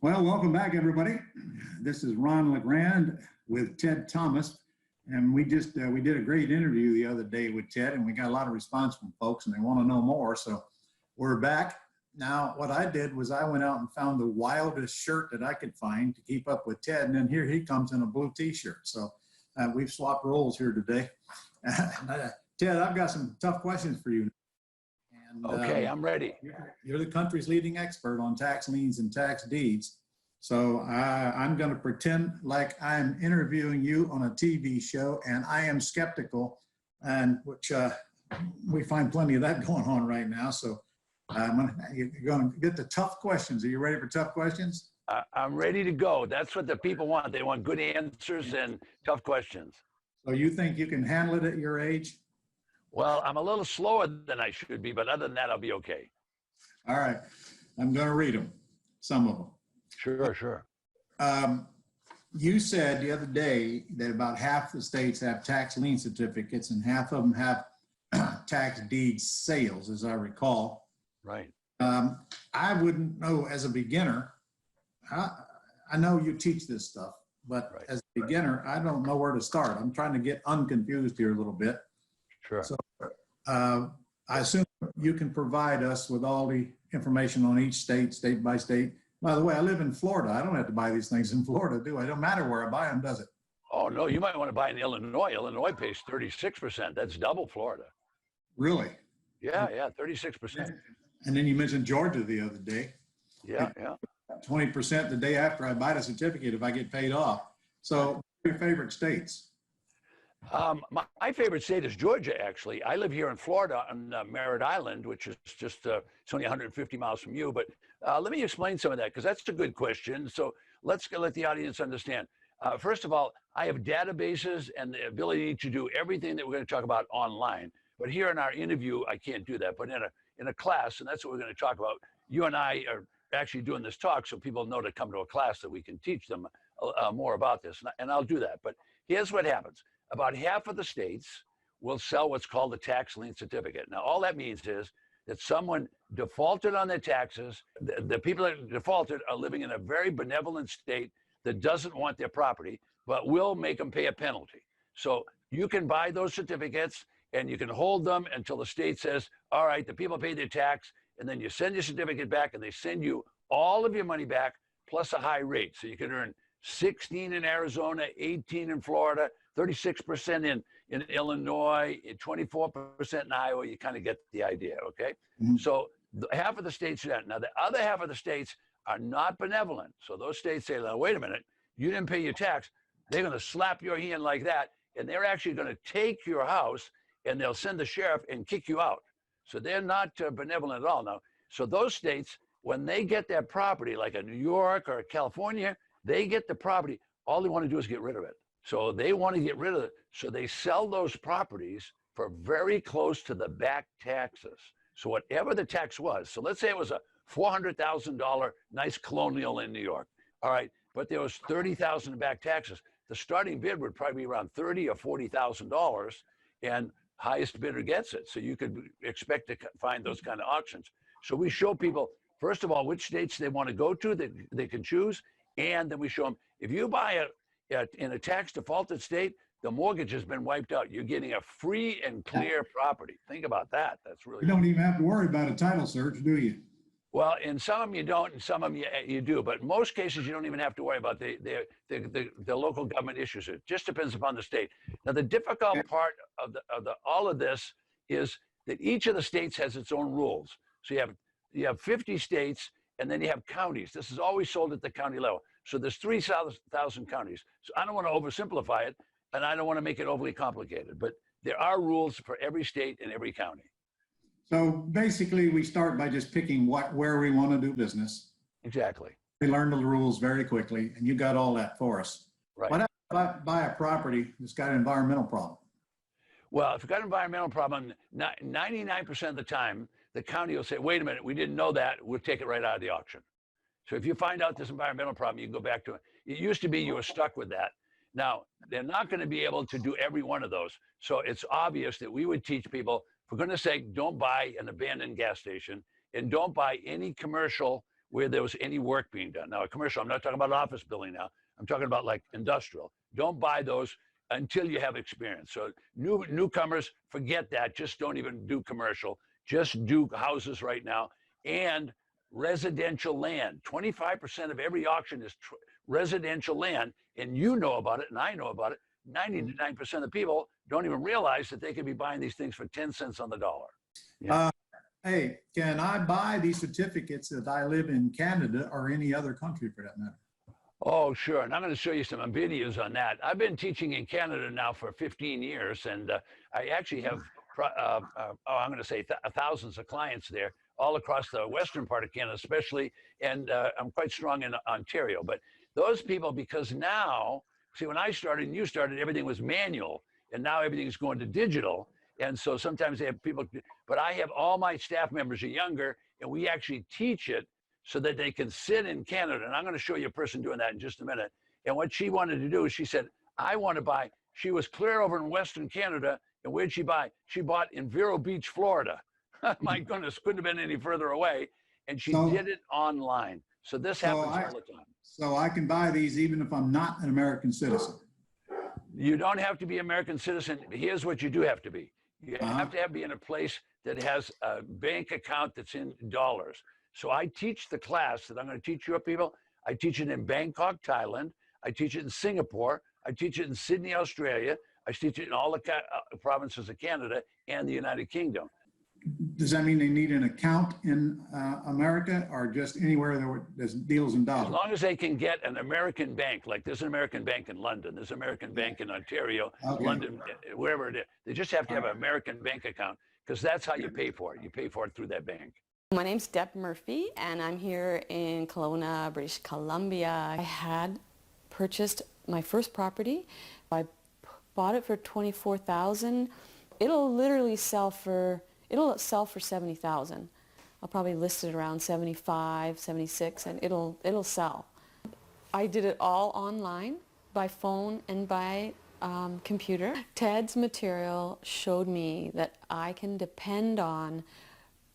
Well, welcome back, everybody. This is Ron LeGrand with Ted.Thomas, and we did a great interview the other day with Ted, and we got a lot of response from folks, and they want to know more. So we're back now. What I did was I went out and found the wildest shirt that I could find to keep up with Ted, and then here he comes in a blue T-shirt. So we've swapped roles here today. Ted, I've got some tough questions for you. And, okay, I'm ready. You're the country's leading expert on tax liens and tax deeds. So I'm going to pretend like I'm interviewing you on a TV show, and I am skeptical, and which we find plenty of that going on right now. So you're going to get the tough questions. Are you ready for tough questions? I'm ready to go. That's what the people want. They want good answers and tough questions. So you think you can handle it at your age? Well, I'm a little slower than I should be, but other than that, I'll be okay. All right. I'm going to read them, some of them. Sure. You said the other day that about half the states have tax lien certificates and half of them have tax deed sales, as I recall. Right. I wouldn't know as a beginner. I know you teach this stuff, but right. As a beginner, I don't know where to start. I'm trying to get unconfused here a little bit. Sure. So I assume you can provide us with all the information on each state, state by state. By the way, I live in Florida. I don't have to buy these things in Florida, do I? It don't matter where I buy them, does it? Oh, no, you might want to buy in Illinois. Illinois pays 36%. That's double Florida. Really? Yeah, 36%. And then you mentioned Georgia the other day. Yeah. 20% the day after I buy the certificate if I get paid off. So your favorite states? My favorite state is Georgia, actually. I live here in Florida on Merritt Island, which is just, it's only 150 miles from you. But let me explain some of that, because that's a good question. So let's let the audience understand. First of all, I have databases and the ability to do everything that we're going to talk about online. But here in our interview, I can't do that. But in a class, and that's what we're going to talk about, you and I are actually doing this talk so people know to come to a class that we can teach them more about this. And I'll do that. But here's what happens. About half of the states will sell what's called a tax lien certificate. Now, all that means is that someone defaulted on their taxes. The people that defaulted are living in a very benevolent state that doesn't want their property, but will make them pay a penalty. So you can buy those certificates and you can hold them until the state says, all right, the people pay their tax, and then you send your certificate back and they send you all of your money back plus a high rate. So you can earn 16 in Arizona, 18 in Florida, 36% in Illinois, 24% in Iowa. You kind of get the idea, okay? Mm-hmm. So half of the states are that. Now, the other half of the states are not benevolent. So those states say, now, wait a minute, you didn't pay your tax. They're going to slap your hand like that, and they're actually going to take your house, and they'll send the sheriff and kick you out. So they're not benevolent at all now. So those states, when they get their property, like a New York or a California, they get the property. All they want to do is get rid of it. So they want to get rid of it. So they sell those properties for very close to the back taxes. So whatever the tax was, so let's say it was a $400,000 nice colonial in New York. All right, but there was $30,000 in back taxes. The starting bid would probably be around $30,000 or $40,000, and highest bidder gets it. So you could expect to find those kind of auctions. So we show people, first of all, which states they want to go to that they can choose. And then we show them, if you buy in a tax defaulted state, the mortgage has been wiped out. You're getting a free and clear property. Think about that. That's really. You don't even have to worry about a title search, do you? Well, in some of them you don't, and some of them you do. But in most cases, you don't even have to worry about the local government issues. It just depends upon the state. Now, the difficult part of all of this is that each of the states has its own rules. So you have 50 states, and then you have counties. This is always sold at the county level. So there's 3,000 counties. So I don't want to oversimplify it, and I don't want to make it overly complicated. But there are rules for every state and every county. So basically, we start by just picking where we want to do business. Exactly. We learn the rules very quickly, and you got all that for us. Right. What if I buy a property that's got an environmental problem? Well, if you've got an environmental problem, 99% of the time, the county will say, wait a minute, we didn't know that. We'll take it right out of the auction. So if you find out this environmental problem, you can go back to it. It used to be you were stuck with that. Now, they're not going to be able to do every one of those. So it's obvious that we would teach people, for goodness sake, don't buy an abandoned gas station and don't buy any commercial where there was any work being done. Now, a commercial, I'm not talking about office building now. I'm talking about like industrial. Don't buy those until you have experience. So newcomers, forget that. Just don't even do commercial. Just do houses right now. And residential land. 25% of every auction is residential land, and you know about it, and I know about it. 99% of people don't even realize that they could be buying these things for 10 cents on the dollar. Yeah. Hey, can I buy these certificates if I live in Canada or any other country for that matter? Oh, sure. And I'm going to show you some videos on that. I've been teaching in Canada now for 15 years, and I actually have, I'm going to say thousands of clients there all across the western part of Canada, especially, and I'm quite strong in Ontario. But those people, because now, see, when I started and you started, everything was manual, and now everything's going to digital. And so sometimes they have people, but I have all my staff members are younger, and we actually teach it so that they can sit in Canada. And I'm going to show you a person doing that in just a minute. And what she wanted to do is she said, I want to buy, she was clear over in Western Canada. And where'd she buy? She bought in Vero Beach, Florida. My goodness, couldn't have been any further away. And she did it online. So this happens all the time. So I can buy these even if I'm not an American citizen? You don't have to be an American citizen. Here's what you do have to be. You have to be in a place that has a bank account that's in dollars. So I teach the class that I'm going to teach your people. I teach it in Bangkok, Thailand. I teach it in Singapore. I teach it in Sydney, Australia. I teach it in all the provinces of Canada and the United Kingdom. Does that mean they need an account in America or just anywhere there's deals in dollars? As long as they can get an American bank, like there's an American bank in London, there's an American bank in Ontario, London, wherever it is. They just have to have an American bank account because that's how you pay for it. You pay for it through that bank. My name's Deb Murphy, and I'm here in Kelowna, British Columbia. I had purchased my first property. I bought it for $24,000. It'll literally sell for $70,000. I'll probably list it around 75, 76, and it'll sell. I did it all online, by phone and by computer. Ted's material showed me that I can depend on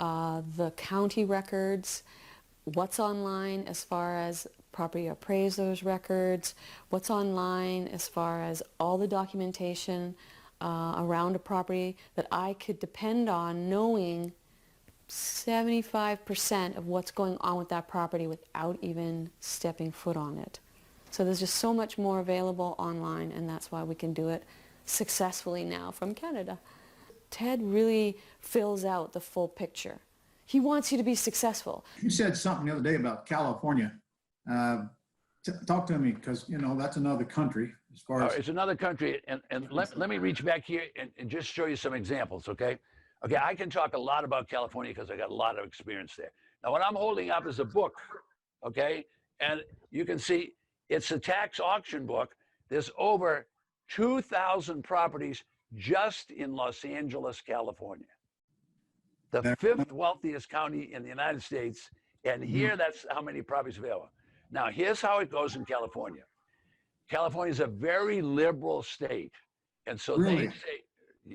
the county records, what's online as far as property appraisers records, what's online as far as all the documentation around a property, that I could depend on knowing 75% of what's going on with that property without even stepping foot on it. So there's just so much more available online, and that's why we can do it successfully now from Canada. Ted really fills out the full picture. He wants you to be successful. You said something the other day about California. Talk to me, because, you know, that's another country as far as... It's another country, and let me reach back here and just show you some examples, okay? Okay, I can talk a lot about California because I got a lot of experience there. Now, what I'm holding up is a book, okay? And you can see it's a tax auction book. There's over 2,000 properties just in Los Angeles, California. The fifth wealthiest county in the United States. And here, that's how many properties available. Now, here's how it goes in California. California is a very liberal state. And so they say,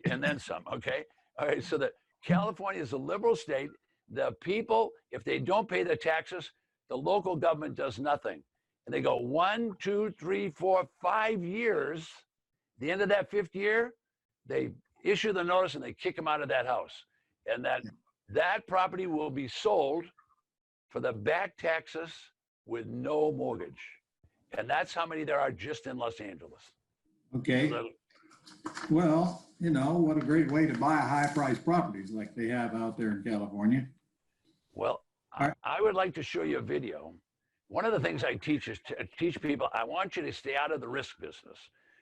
and then some, okay? All right, so California is a liberal state. The people, if they don't pay their taxes, the local government does nothing. And they go 1, 2, 3, 4, 5 years. The end of that 5th year, they issue the notice and they kick them out of that house. And that property will be sold for the back taxes with no mortgage. And that's how many there are just in Los Angeles. Okay. Well, you know, what a great way to buy high-priced properties like they have out there in California. Well, I would like to show you a video. One of the things I teach is to teach people, I want you to stay out of the risk business.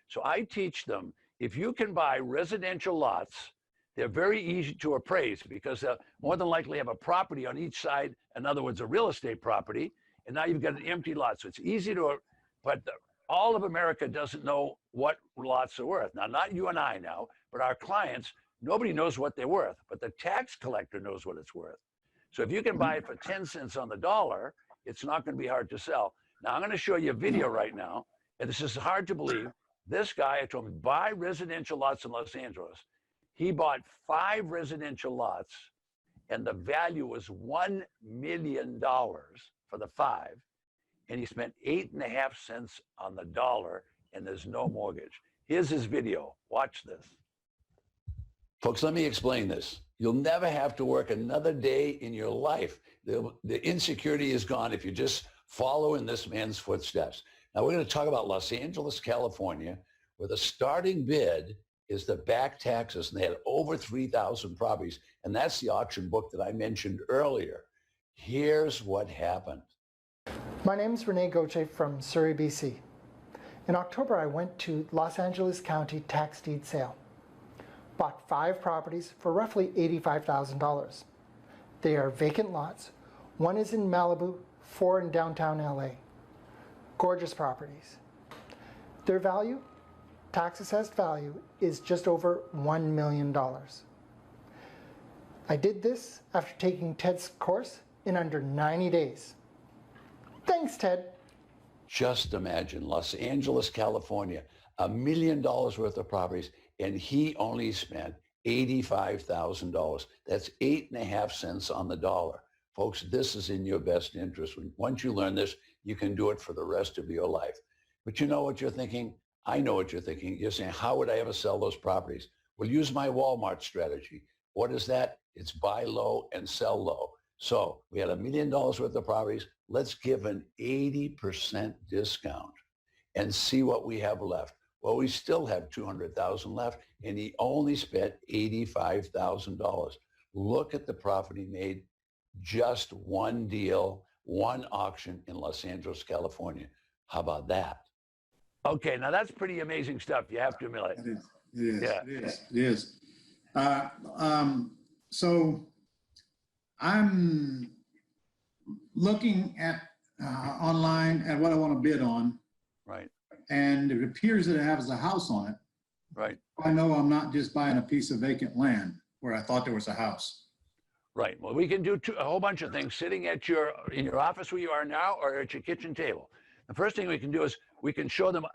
So I teach them, if you can buy residential lots, they're very easy to appraise because they'll more than likely have a property on each side. In other words, a real estate property. And now you've got an empty lot. So it's easy to, but all of America doesn't know what lots are worth. Now, not you and I now, but our clients, nobody knows what they're worth, but the tax collector knows what it's worth. So if you can buy it for 10 cents on the dollar, it's not going to be hard to sell. Now, I'm going to show you a video right now. And this is hard to believe. This guy, I told him, buy residential lots in Los Angeles. He bought 5 residential lots, and the value was $1 million. for the 5, and he spent 8.5 cents on the dollar, and there's no mortgage. Here's his video. Watch this. Folks, let me explain this. You'll never have to work another day in your life. The insecurity is gone if you just follow in this man's footsteps. Now, we're going to talk about Los Angeles, California, where the starting bid is the back taxes, and they had over 3,000 properties, and that's the auction book that I mentioned earlier. Here's what happened. My name is Rene Gauthier from Surrey, BC. In October, I went to Los Angeles County tax deed sale. Bought 5 properties for roughly $85,000. They are vacant lots. 1 is in Malibu, 4 in downtown LA. Gorgeous properties. Their value, tax assessed value, is just over $1 million. I did this after taking Ted's course in under 90 days. Thanks, Ted. Just imagine Los Angeles, California, $1 million worth of properties, and he only spent $85,000. That's 8.5 cents on the dollar. Folks, this is in your best interest. Once you learn this, you can do it for the rest of your life. But you know what you're thinking? I know what you're thinking. You're saying, how would I ever sell those properties? Well, use my Walmart strategy. What is that? It's buy low and sell low. So we had $1 million worth of properties. Let's give an 80% discount and see what we have left. Well, we still have $200,000 left, and he only spent $85,000. Look at the profit he made. Just one deal, one auction in Los Angeles, California. How about that? Okay, now that's pretty amazing stuff. You have to admit it. It is. Yeah. It is. So I'm looking at online at what I want to bid on, Right, and it appears that it has a house on it. right, I know I'm not just buying a piece of vacant land where I thought there was a house. right. Well, we can do a whole bunch of things sitting at in your office where you are now or at your kitchen table. The first thing we can do is we can show them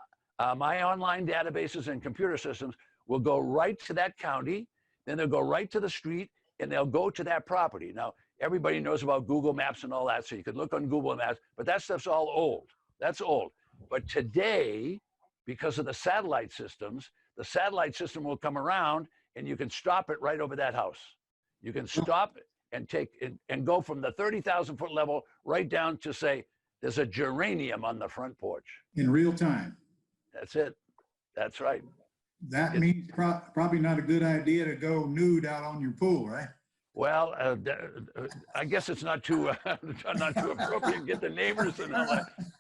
my online databases and computer systems will go right to that county, then they'll go right to the street, and they'll go to that property. Now, everybody knows about Google Maps and all that, so you could look on Google Maps, but that stuff's all old. That's old. But today, because of the satellite systems, the satellite system will come around and you can stop it right over that house. You can stop it and take it and go from the 30,000 foot level right down to say, there's a geranium on the front porch. In real time. That's it. That's right. That means probably not a good idea to go nude out on your pool, right? Well, I guess it's not too not too appropriate. Get the neighbors and all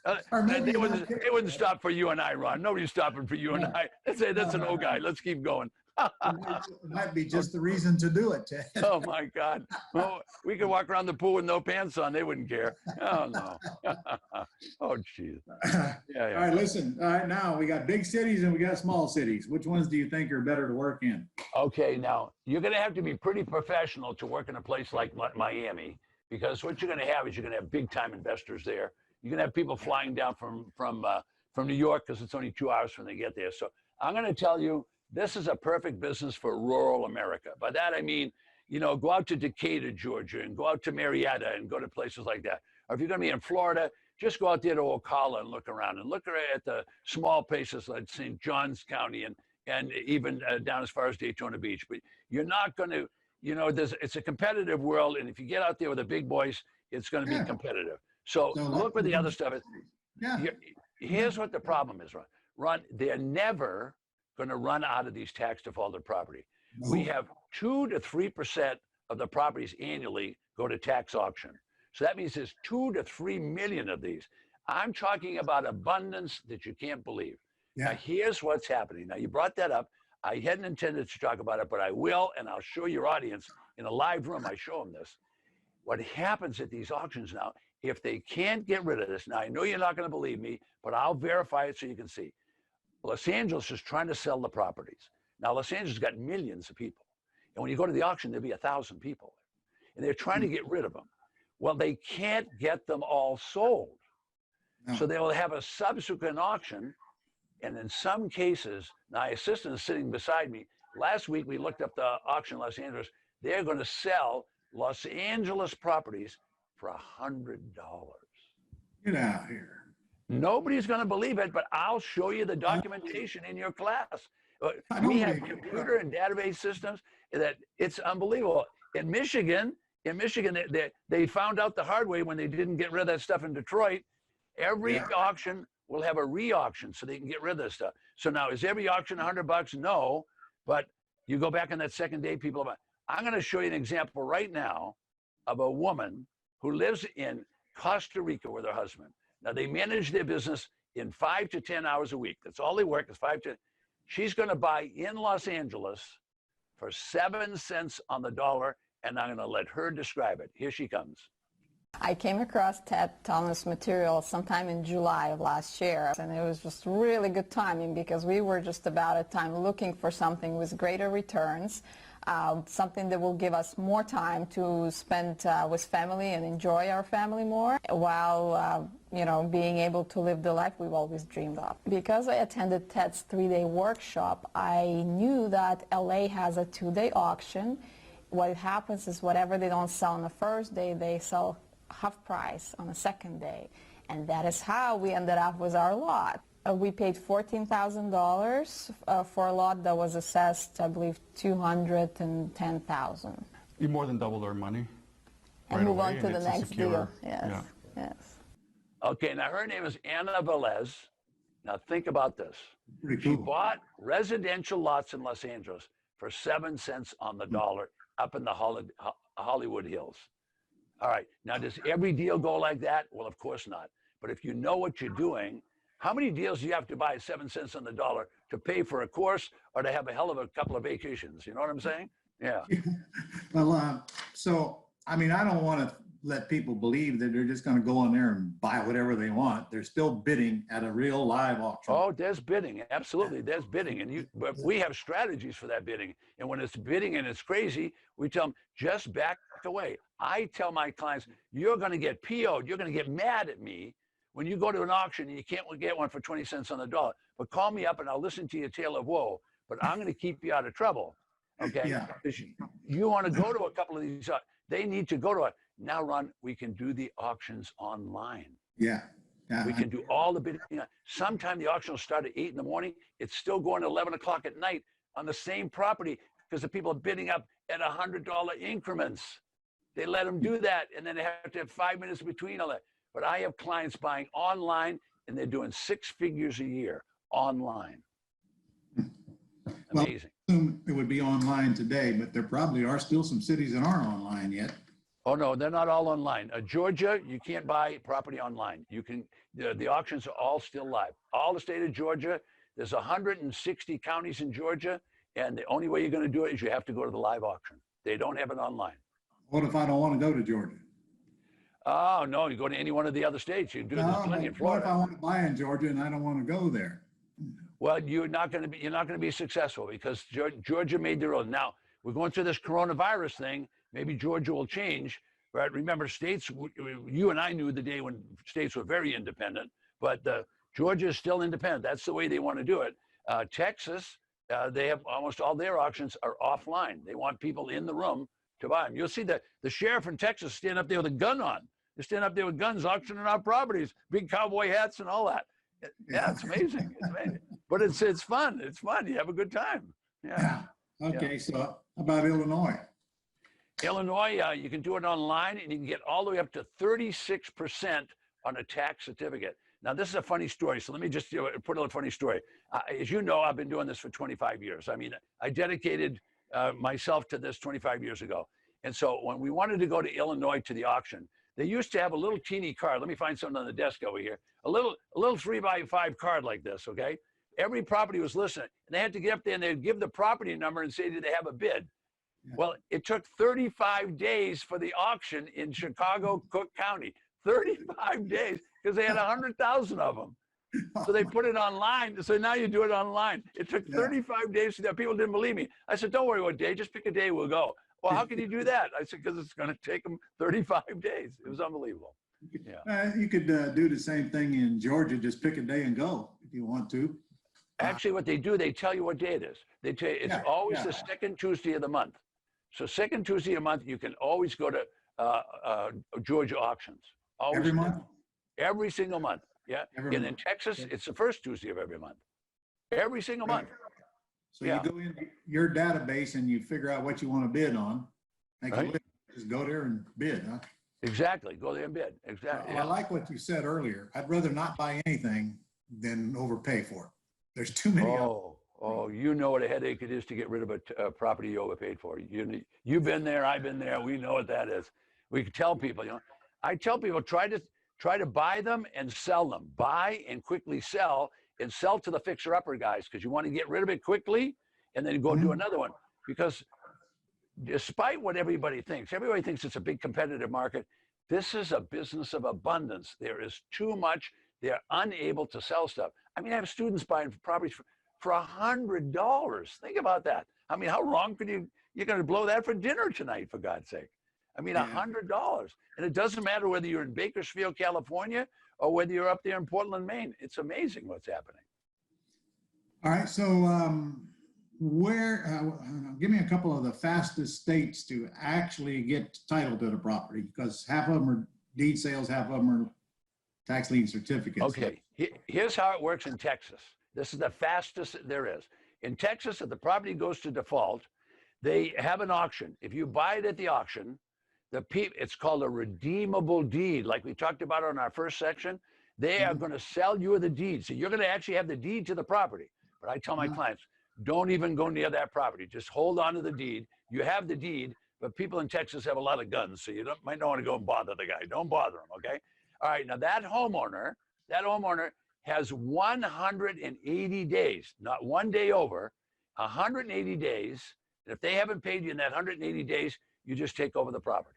that. They wouldn't stop for you and I, Ron. Nobody's stopping for you and I. They say that's an old guy. Let's keep going. It might be just the reason to do it, Ted. Oh my God! Well, we could walk around the pool with no pants on. They wouldn't care. Oh no. Oh jeez. Yeah. All right, listen. All right, now we got big cities and we got small cities. Which ones do you think are better to work in? Okay, now you're going to have to be pretty professional to work in a place like Miami, because what you're going to have is you're going to have big time investors there. You're going to have people flying down from New York because it's only 2 hours when they get there. So I'm going to tell you, this is a perfect business for rural America. By that I mean, go out to Decatur, Georgia, and go out to Marietta and go to places like that. Or if you're going to be in Florida, just go out there to Ocala and look around and look at the small places like St. Johns County and even down as far as Daytona Beach. But you're not going to, it's a competitive world. And if you get out there with the big boys, it's going to be competitive. So look where the other stuff is. Yeah. Here's what the problem is, Ron. They're never going to run out of these tax defaulted property. No. We have 2 to 3% of the properties annually go to tax auction. So that means there's 2 to 3 million of these. I'm talking about abundance that you can't believe. Yeah. Now, here's what's happening. Now, you brought that up. I hadn't intended to talk about it, but I will, and I'll show your audience in a live room. I show them this. What happens at these auctions now, if they can't get rid of this, now I know you're not going to believe me, but I'll verify it so you can see. Los Angeles is trying to sell the properties. Now, Los Angeles has got millions of people. And when you go to the auction, there'll be 1,000 people. And they're trying to get rid of them. Well, they can't get them all sold. No. So they will have a subsequent auction. And in some cases, my assistant is sitting beside me. Last week, we looked up the auction in Los Angeles. They're going to sell Los Angeles properties for $100. Get out of here. Nobody's going to believe it, but I'll show you the documentation in your class. I We don't have believe you. computer and database systems that it's unbelievable. In Michigan, they found out the hard way when they didn't get rid of that stuff in Detroit. Every auction will have a re-auction so they can get rid of this stuff. So now, is every auction $100? No, but you go back on that second day, people are. I'm going to show you an example right now of a woman who lives in Costa Rica with her husband. Now, they manage their business in 5 to 10 hours a week. That's all they work is 5 to. She's going to buy in Los Angeles for 7 cents on the dollar, and I'm going to let her describe it. Here she comes. I came across Ted.Thomas material sometime in July of last year, and it was just really good timing because we were just about at time looking for something with greater returns, something that will give us more time to spend with family and enjoy our family more while being able to live the life we've always dreamed of. Because I attended Ted's 3-day workshop, I knew that LA has a 2-day auction. What happens is whatever they don't sell on the first day, they sell half price on the second day. And that is how we ended up with our lot. We paid $14,000 for a lot that was assessed, I believe, $210,000. You more than doubled our money. And move on to the next deal. Yes, yeah. yes. Okay, now her name is Anna Velez. Now think about this. Pretty She cool. bought residential lots in Los Angeles for 7 cents on the dollar up in the Hollywood Hills. All right, now does every deal go like that? Well, of course not. But if you know what you're doing, how many deals do you have to buy at 7 cents on the dollar to pay for a course or to have a hell of a couple of vacations? You know what I'm saying? Yeah. Well, so, I mean, I don't want to let people believe that they're just going to go in there and buy whatever they want. They're still bidding at a real live auction. Oh, there's bidding. Absolutely, there's bidding. And but we have strategies for that bidding. And when it's bidding and it's crazy, we tell them, just back away. I tell my clients, you're going to get PO'd. You're going to get mad at me when you go to an auction and you can't get one for 20 cents on the dollar. But call me up and I'll listen to your tale of woe. But I'm going to keep you out of trouble. Okay? Yeah. You want to go to a couple of these, they need to go to it. Now, Ron, we can do the auctions online. Yeah. We can do all the bidding. Sometime the auction will start at 8 in the morning. It's still going to 11 o'clock at night on the same property because the people are bidding up at $100 increments. They let them do that, and then they have to have 5 minutes between all that. But I have clients buying online, and they're doing 6 figures a year online. Amazing. Well, it would be online today, but there probably are still some cities that aren't online yet. Oh, no, they're not all online. Georgia, you can't buy property online. You can, the auctions are all still live. All the state of Georgia, there's 160 counties in Georgia, and the only way you're going to do it is you have to go to the live auction. They don't have it online. What if I don't want to go to Georgia? Oh, no, you go to any one of the other states. You do this plenty in What Florida. if I want to buy in Georgia and I don't want to go there? Well, you're not going to be successful because Georgia made their own. Now, we're going through this coronavirus thing. Maybe Georgia will change, right? Remember, states, you and I knew the day when states were very independent, but Georgia is still independent. That's the way they want to do it. Texas, they have almost all their auctions are offline. They want people in the room to buy them. You'll see that the sheriff in Texas stand up there with a gun on. They stand up there with guns auctioning out properties, big cowboy hats and all that. Yeah, it's amazing. It's amazing. But it's fun. It's fun. You have a good time. Yeah. Okay, so how about Illinois? Illinois, you can do it online, and you can get all the way up to 36% on a tax certificate. Now, this is a funny story, so let me just put a funny story. As you know, I've been doing this for 25 years. I mean, I dedicated myself to this 25 years ago. And so when we wanted to go to Illinois to the auction, they used to have a little teeny card. Let me find something on the desk over here. A little 3x5 card like this, okay? Every property was listed, and they had to get up there and they'd give the property number and say, do they have a bid? Yeah. Well, it took 35 days for the auction in Chicago, Cook County. 35 days, because they had 100,000 of them. So they put it online. So now you do it online. It took 35 days. People didn't believe me. I said, don't worry what day, just pick a day, we'll go. Well, how can you do that? I said, because it's going to take them 35 days. It was unbelievable. Yeah. You could do the same thing in Georgia. Just pick a day and go if you want to. Actually, what they do, they tell you what day it is. They tell you it's always the second Tuesday of the month. So second Tuesday of the month, you can always go to Georgia auctions. Always Every month? Every single month. Yeah. Every And in month. Texas, it's the first Tuesday of every month. Every single month. So Yeah. you go into your database and you figure out what you want to bid on. Make a Right. list. Just go there and bid, huh? Exactly. Go there and bid. Exactly. I like what you said earlier. I'd rather not buy anything than overpay for it. There's too many. You know what a headache it is to get rid of a property you overpaid for. You've been there, I've been there. We know what that is. We can tell people, I tell people try to buy them and sell them. Buy and quickly sell, and sell to the fixer-upper guys, because you want to get rid of it quickly and then go do another one. Because despite what everybody thinks it's a big competitive market. This is a business of abundance. There is too much. They're unable to sell stuff. I mean, I have students buying properties for $100. Think about that. I mean, how wrong could you're going to blow that for dinner tonight, for God's sake? I mean, $100. And it doesn't matter whether you're in Bakersfield, California, or whether you're up there in Portland, Maine. It's amazing what's happening. All right. So give me a couple of the fastest states to actually get title to the property, because half of them are deed sales, half of them are tax lien certificates. Okay. Here's how it works in Texas. This is the fastest there is. In Texas, if the property goes to default, they have an auction. If you buy it at the auction, it's called a redeemable deed, like we talked about on our first section. They are going to sell you the deed. So you're going to actually have the deed to the property. But I tell my clients, don't even go near that property. Just hold on to the deed. You have the deed, but people in Texas have a lot of guns, so you might not want to go and bother the guy. Don't bother him, okay? All right, now that homeowner has 180 days, not one day over, 180 days. And if they haven't paid you in that 180 days, you just take over the property.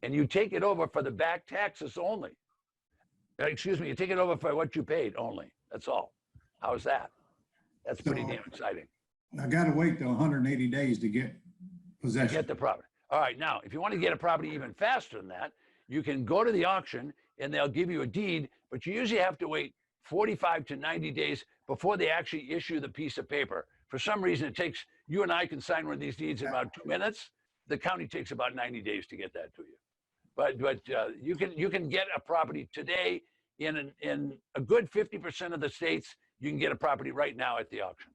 And you take it over for the back taxes only. Excuse me, you take it over for what you paid only. That's all. How's that? That's pretty damn exciting. I got to wait till 180 days to get possession. Get the property. All right, now, if you want to get a property even faster than that, you can go to the auction and they'll give you a deed, but you usually have to wait 45 to 90 days before they actually issue the piece of paper. For some reason, it takes, you and I can sign one of these deeds in about 2 minutes. The county takes about 90 days to get that to you. But you can get a property today in a good 50% of the states. You can get a property right now at the auction.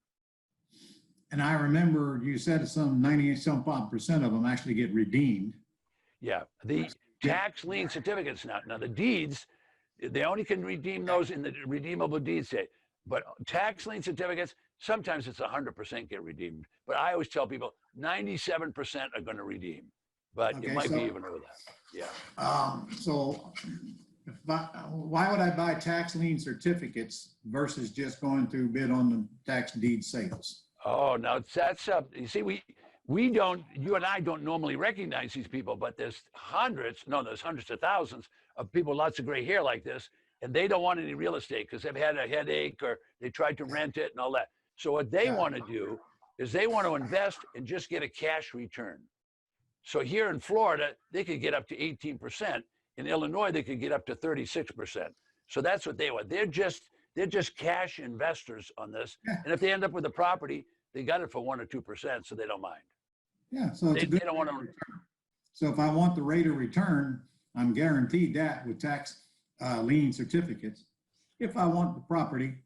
And I remember you said some 90-some% of them actually get redeemed. Yeah, the tax lien certificates now the deeds, they only can redeem those in the redeemable deed state. But tax lien certificates, sometimes it's 100% get redeemed. But I always tell people 97% are going to redeem. But it might be even over that. Yeah. So why would I buy tax lien certificates versus just going through bid on the tax deed sales? Oh, now that's you see, you and I don't normally recognize these people, but there's hundreds of thousands of people, lots of gray hair like this, and they don't want any real estate because they've had a headache or they tried to rent it and all that. So what they want to do is they want to invest and just get a cash return. So here in Florida, they could get up to 18%. In Illinois, they could get up to 36%. So that's what they want. They're just cash investors on this. Yeah. And if they end up with a property, they got it for 1 or 2%, so they don't mind. Yeah, so it's they don't want to return. So if I want the rate of return, I'm guaranteed that with tax lien certificates. If I want the property,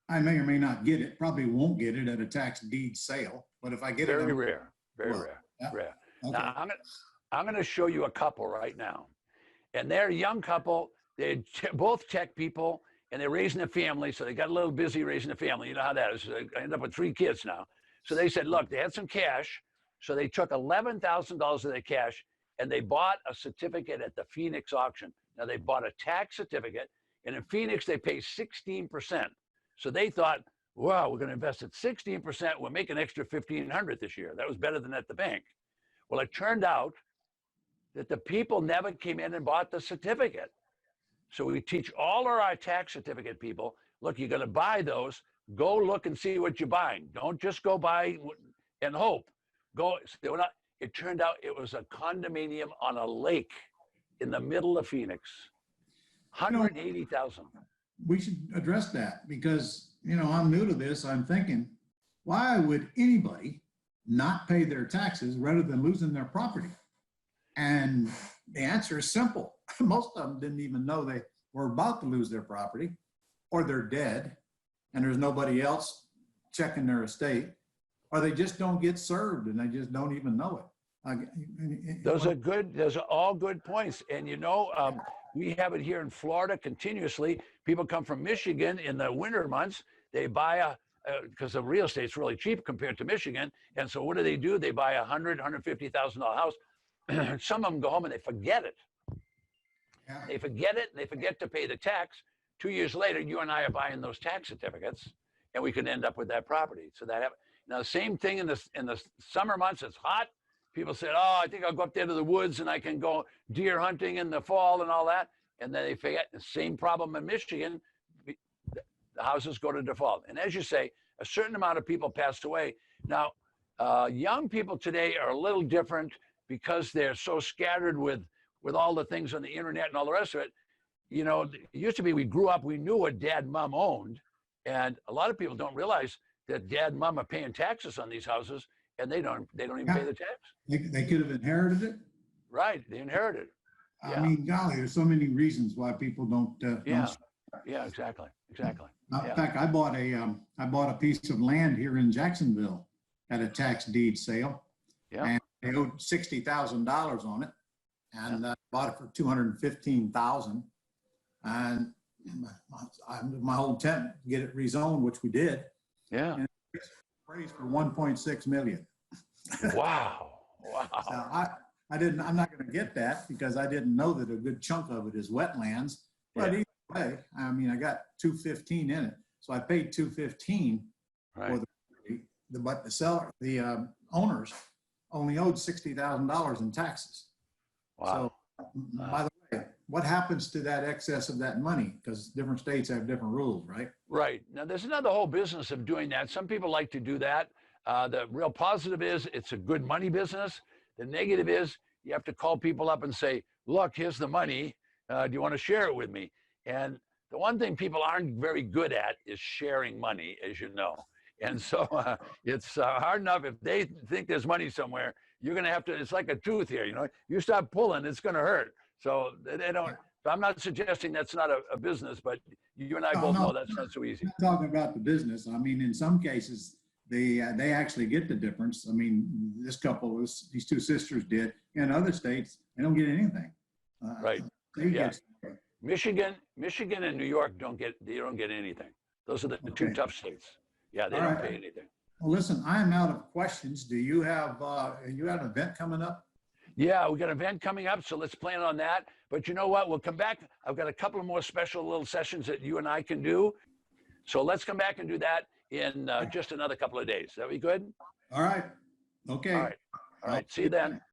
I may or may not get it. Probably won't get it at a tax deed sale. But if I get it, very rare. Yeah. Rare. Okay. Now I'm going to show you a couple right now, and they're a young couple. They're both tech people, and they're raising a family, so they got a little busy raising a family. You know how that is. I end up with 3 kids now. So they said, look, they had some cash, so they took $11,000 of their cash, and they bought a certificate at the Phoenix auction. Now, they bought a tax certificate, and in Phoenix, they pay 16%. So they thought, wow, we're going to invest at 16%. We'll make an extra $1,500 this year. That was better than at the bank. Well, it turned out that the people never came in and bought the certificate. So we teach all our tax certificate people, look, you're going to buy those, go look and see what you're buying. Don't just go buy and hope. It turned out it was a condominium on a lake in the middle of Phoenix. 180,000. We should address that because, I'm new to this. I'm thinking, why would anybody not pay their taxes rather than losing their property? And the answer is simple. Most of them didn't even know were about to lose their property, or they're dead and there's nobody else checking their estate, or they just don't get served and they just don't even know it. Those are all good points. And you know, we have it here in Florida continuously. People come from Michigan in the winter months. They buy because the real estate's really cheap compared to Michigan. And so what do? They buy $150,000 house. Some of them go home and they forget it. Yeah. They forget it, and they forget to pay the tax. 2 years later, you and I are buying those tax certificates, and we could end up with that property. So now the same thing in the summer months. It's hot. People said, "Oh, I think I'll go up there to the woods and I can go deer hunting in the fall and all that." And then they forget. The same problem in Michigan. The houses go to default. And as you say, a certain amount of people passed away. Now, young people today are a little different because they're so scattered with all the things on the internet and all the rest of it. You know, it used to be we grew up, we knew what dad and mom owned. And a lot of people don't realize that dad and mom are paying taxes on these houses, and they don't even pay the tax. They could have inherited it. Right, they inherited. I mean, golly, there's so many reasons why people don't. Yeah, exactly. In fact, I bought a piece of land here in Jacksonville at a tax deed sale, and they owed $60,000 on it, and I bought it for $215,000, and my whole intent to get it rezoned, which we did. Yeah. And it's appraised for $1.6 million. Wow. So I'm not going to get that because I didn't know that a good chunk of it is wetlands. But either way, I mean, I got $215 in it, so I paid $215 for but the seller, the owners, only owed $60,000 in taxes. Wow. So, by the way, what happens to that excess of that money? Because different states have different rules, right? Right. Now, there's another whole business of doing that. Some people like to do that. The real positive is it's a good money business. The negative is you have to call people up and say, "Look, here's the money. Do you want to share it with me?" And the one thing people aren't very good at is sharing money, as you know. And so it's hard enough if they think there's money somewhere, you're going to have to, it's like a tooth here, you know, you stop pulling, it's going to hurt. So they don't, I'm not suggesting that's not a business, but you and I both know that's not so easy. I'm not talking about the business. I mean, in some cases, they actually get the difference. I mean, this couple, these two sisters did. In other states, they don't get anything. Right. Michigan and New York don't get anything. Those are the two tough states. Yeah, they don't pay anything. Well, listen, I am out of questions. Do you have an event coming up? Yeah, we got an event coming up, so let's plan on that. But you know what? We'll come back. I've got a couple of more special little sessions that you and I can do. So let's come back and do that in just another couple of days. That be good? All right. Okay. All right. See you then.